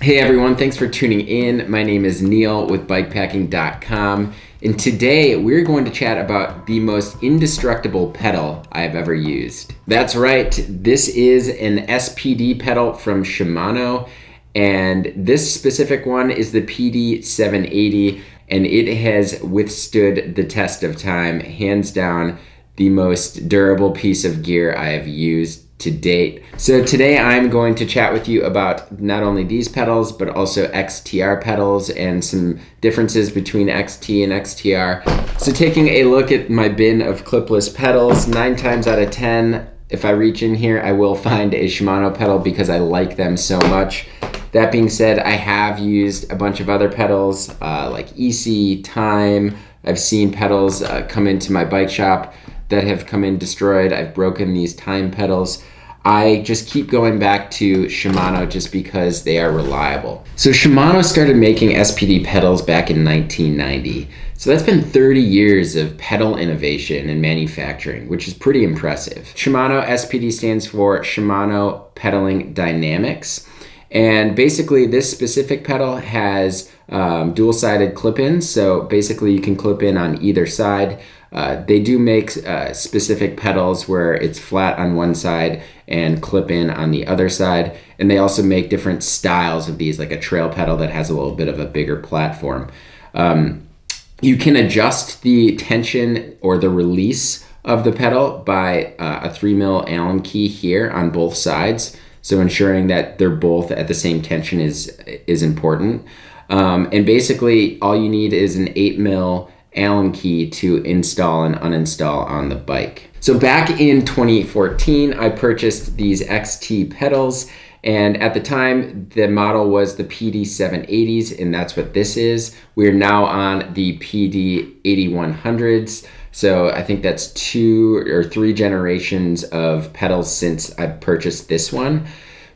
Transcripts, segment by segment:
Hey everyone, thanks for tuning in. My name is Neil with BIKEPACKING.com, and today we're going to chat about the most indestructible pedal I've ever used. That's right, this is an SPD pedal from Shimano, and this specific one is the PD-780, and it has withstood the test of time. Hands down, the most durable piece of gear I have used to date. So today I'm going to chat with you about not only these pedals, but also XTR pedals and some differences between XT and XTR. So taking a look at my bin of clipless pedals, 9 times out of 10, if I reach in here, I will find a Shimano pedal because I like them so much. That being said, I have used a bunch of other pedals like EC, Time. I've seen pedals come into my bike shop that have come in destroyed. I've broken these Time pedals. I just keep going back to Shimano just because they are reliable. So Shimano started making SPD pedals back in 1990. So that's been 30 years of pedal innovation and manufacturing, which is pretty impressive. Shimano SPD stands for Shimano Pedaling Dynamics. And basically this specific pedal has dual-sided clip-ins. So basically you can clip in on either side. They do make specific pedals where it's flat on one side and clip in on the other side. And they also make different styles of these, like a trail pedal that has a little bit of a bigger platform. You can adjust the tension or the release of the pedal by a 3mm Allen key here on both sides. So ensuring that they're both at the same tension is important. And basically all you need is an 8mm Allen key to install and uninstall on the bike. So back in 2014, I purchased these XT pedals, and at the time the model was the PD-780s, and that's what this is. We're now on the PD-8100s. So I think that's 2 or 3 generations of pedals since I purchased this one.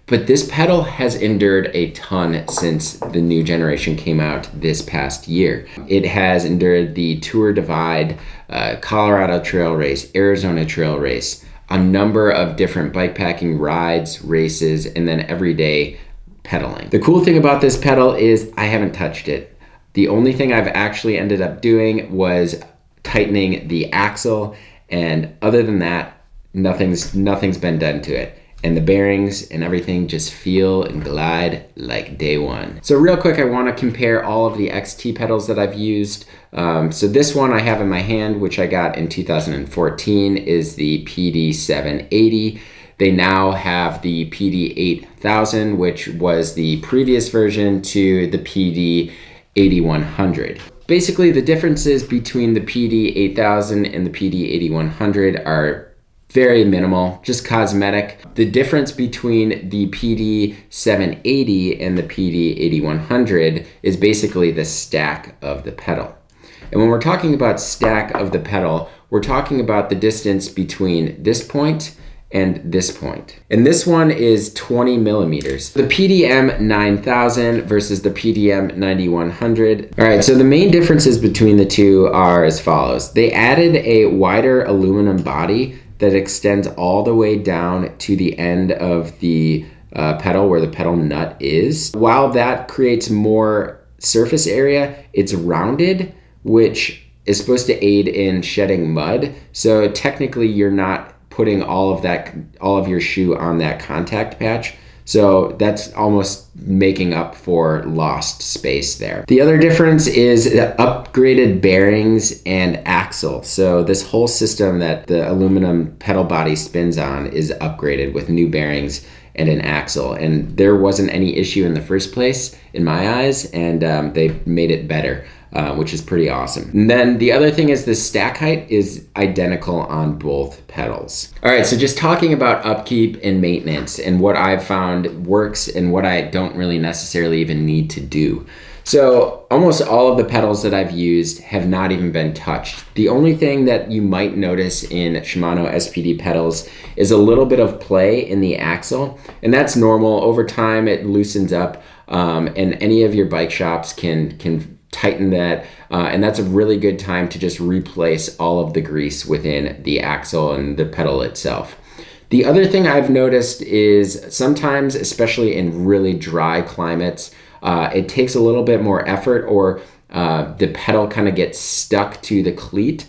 But this pedal has endured a ton since the new generation came out this past year. It has endured the Tour Divide, Colorado Trail Race, Arizona Trail Race, a number of different bikepacking rides, races, and then everyday pedaling. The cool thing about this pedal is I haven't touched it. The only thing I've actually ended up doing was tightening the axle, and other than that, nothing's been done to it. And the bearings and everything just feel and glide like day one. So real quick, I want to compare all of the XT pedals that I've used. So this one I have in my hand, which I got in 2014, is the PD-780. They now have the PD-8000, which was the previous version to the PD-8100. Basically, the differences between the PD-8000 and the PD-8100 are very minimal, just cosmetic. The difference between the PD-780 and the PD-8100 is basically the stack of the pedal. And when we're talking about stack of the pedal, we're talking about the distance between this point and this point. And this one is 20 millimeters. The PD-M9000 versus the PD-M9100. All right, so the main differences between the two are as follows. They added a wider aluminum body that extends all the way down to the end of the pedal where the pedal nut is. While that creates more surface area, it's rounded, which is supposed to aid in shedding mud. So technically you're not putting all of your shoe on that contact patch. So that's almost making up for lost space there. The other difference is upgraded bearings and axle. So this whole system that the aluminum pedal body spins on is upgraded with new bearings and an axle. And there wasn't any issue in the first place in my eyes, and they made it better. Which is pretty awesome. And then the other thing is the stack height is identical on both pedals. All right, so just talking about upkeep and maintenance and what I've found works and what I don't really necessarily even need to do. So almost all of the pedals that I've used have not even been touched. The only thing that you might notice in Shimano SPD pedals is a little bit of play in the axle, and that's normal. Over time it loosens up, and any of your bike shops can tighten that, and that's a really good time to just replace all of the grease within the axle and the pedal itself. The other thing I've noticed is sometimes, especially in really dry climates, it takes a little bit more effort, or the pedal kind of gets stuck to the cleat.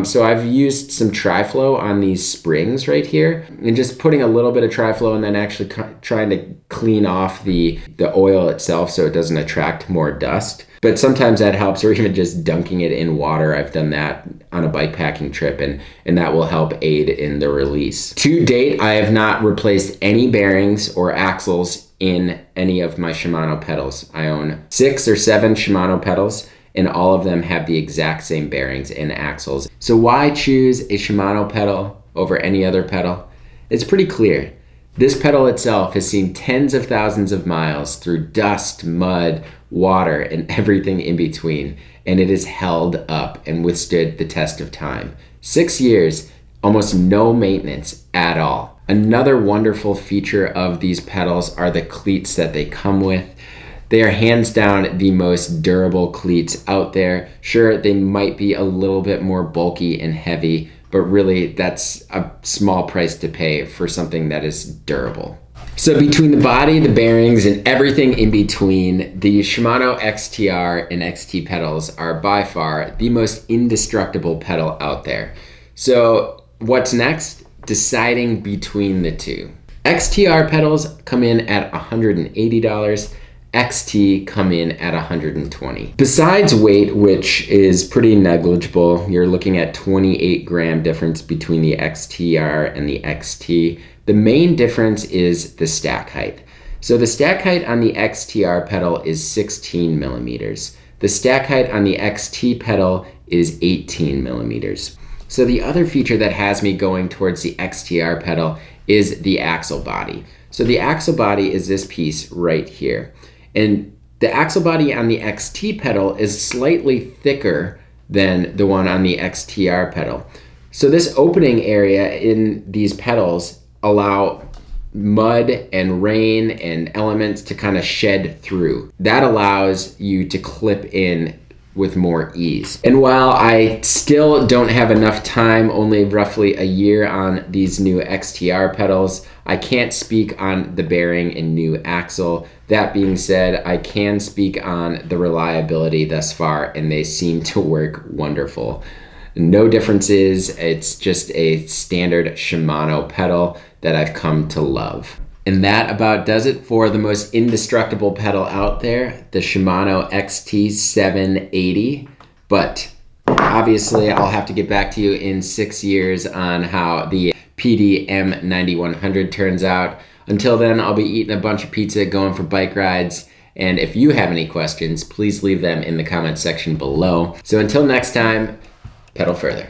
So I've used some Tri-Flow on these springs right here, and just putting a little bit of Tri-Flow and then actually trying to clean off the oil itself so it doesn't attract more dust. But sometimes that helps, or even just dunking it in water. I've done that on a bike packing trip, and that will help aid in the release. To date, I have not replaced any bearings or axles in any of my Shimano pedals. I own 6 or 7 Shimano pedals, and all of them have the exact same bearings and axles. So why choose a Shimano pedal over any other pedal? It's pretty clear. This pedal itself has seen tens of thousands of miles through dust, mud, water, and everything in between, and it has held up and withstood the test of time. 6 years, almost no maintenance at all. Another wonderful feature of these pedals are the cleats that they come with. They are hands down the most durable cleats out there. Sure, they might be a little bit more bulky and heavy, but really that's a small price to pay for something that is durable. So between the body, the bearings, and everything in between, the Shimano XTR and XT pedals are by far the most indestructible pedal out there. So what's next? Deciding between the two. XTR pedals come in at $180. XT come in at $120. Besides weight, which is pretty negligible, you're looking at 28 gram difference between the XTR and the XT. The main difference is the stack height. So the stack height on the XTR pedal is 16 millimeters. The stack height on the XT pedal is 18 millimeters. So the other feature that has me going towards the XTR pedal is the axle body. So the axle body is this piece right here. And the axle body on the XT pedal is slightly thicker than the one on the XTR pedal. So this opening area in these pedals allow mud and rain and elements to kind of shed through. That allows you to clip in with more ease. And while I still don't have enough time, only roughly a year on these new XTR pedals, I can't speak on the bearing and new axle. That being said, I can speak on the reliability thus far, and they seem to work wonderful. No differences, it's just a standard Shimano pedal that I've come to love. And that about does it for the most indestructible pedal out there, the Shimano XT 780. But obviously I'll have to get back to you in 6 years on how the PD-M9100 turns out. Until then, I'll be eating a bunch of pizza, going for bike rides. And if you have any questions, please leave them in the comment section below. So until next time, pedal further.